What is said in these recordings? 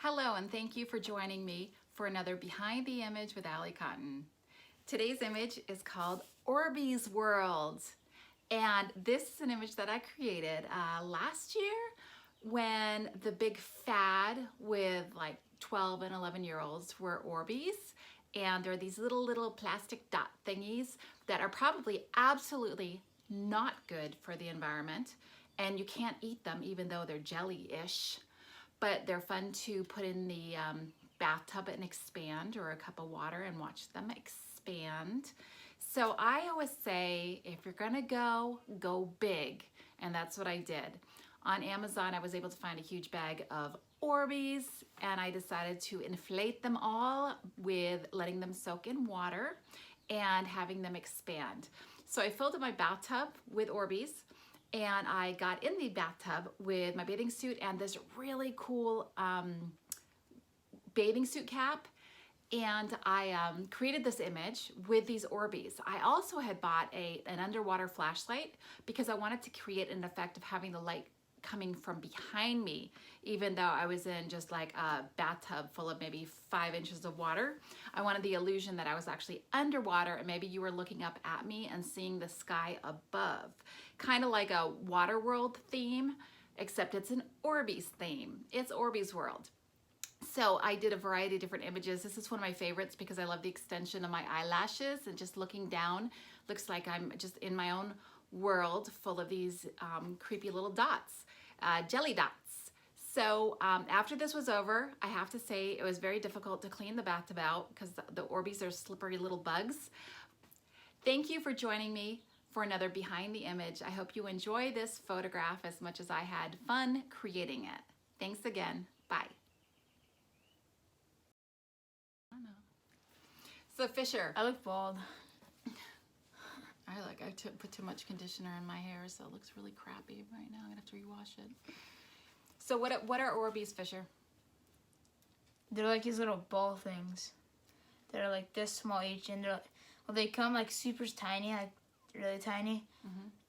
Hello, and thank you for joining me for another Behind the Image with Allie Cotton. Today's image is called Orbeez World, and this is an image that I created last year when the big fad with like 12 and 11-year-olds were Orbeez, and they're these little plastic dot thingies that are probably absolutely not good for the environment, and you can't eat them even though they're jelly-ish. But they're fun to put in the bathtub and expand, or a cup of water and watch them expand. So I always say, if you're gonna go big. And that's what I did. On Amazon, I was able to find a huge bag of Orbeez, and I decided to inflate them all with letting them soak in water and having them expand. So I filled up my bathtub with Orbeez, and I got in the bathtub with my bathing suit and this really cool bathing suit cap, and I created this image with these Orbeez. I also had bought an underwater flashlight because I wanted to create an effect of having the light coming from behind me, even though I was in just like a bathtub full of maybe 5 inches of water. I wanted the illusion that I was actually underwater, and maybe you were looking up at me and seeing the sky above. Kind of like a water world theme, except it's an Orbeez theme. It's Orbeez World. So I did a variety of different images. This is one of my favorites because I love the extension of my eyelashes, and just looking down looks like I'm just in my own world full of these creepy little dots, jelly dots. So after this was over, I have to say it was very difficult to clean the bathtub out because the Orbeez are slippery little bugs. Thank you for joining me for another Behind the Image. I hope you enjoy this photograph as much as I had fun creating it. Thanks again. Bye. So Fisher, I look bald. I put too much conditioner in my hair, so it looks really crappy right now. I'm gonna have to rewash it. So what are Orbeez, Fisher? They're like these little ball things. They're like this small each, and they come like super tiny, like really tiny,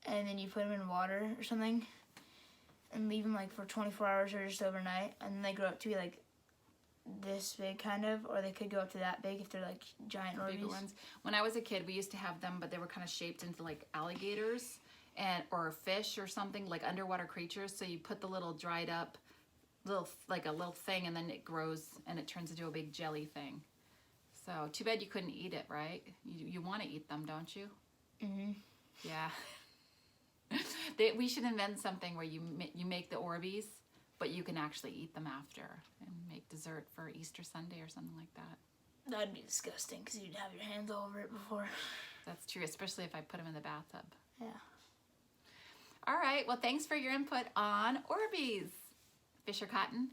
and then you put them in water or something, and leave them like for 24 hours or just overnight, and then they grow up to be like this big kind of, or they could go up to that big if they're like giant Orbeez. Bigger ones. When I was a kid, we used to have them, but they were kind of shaped into like alligators or fish or something, like underwater creatures. So you put the little dried up like a little thing, and then it grows and it turns into a big jelly thing. So too bad you couldn't eat it, right? You want to eat them, don't you? Yeah. We should invent something where you make the Orbeez, but you can actually eat them after and make dessert for Easter Sunday or something like that. That'd be disgusting because you'd have your hands all over it before. That's true, especially if I put them in the bathtub. Yeah. All right, well, thanks for your input on Orbeez. Fisher Cotton.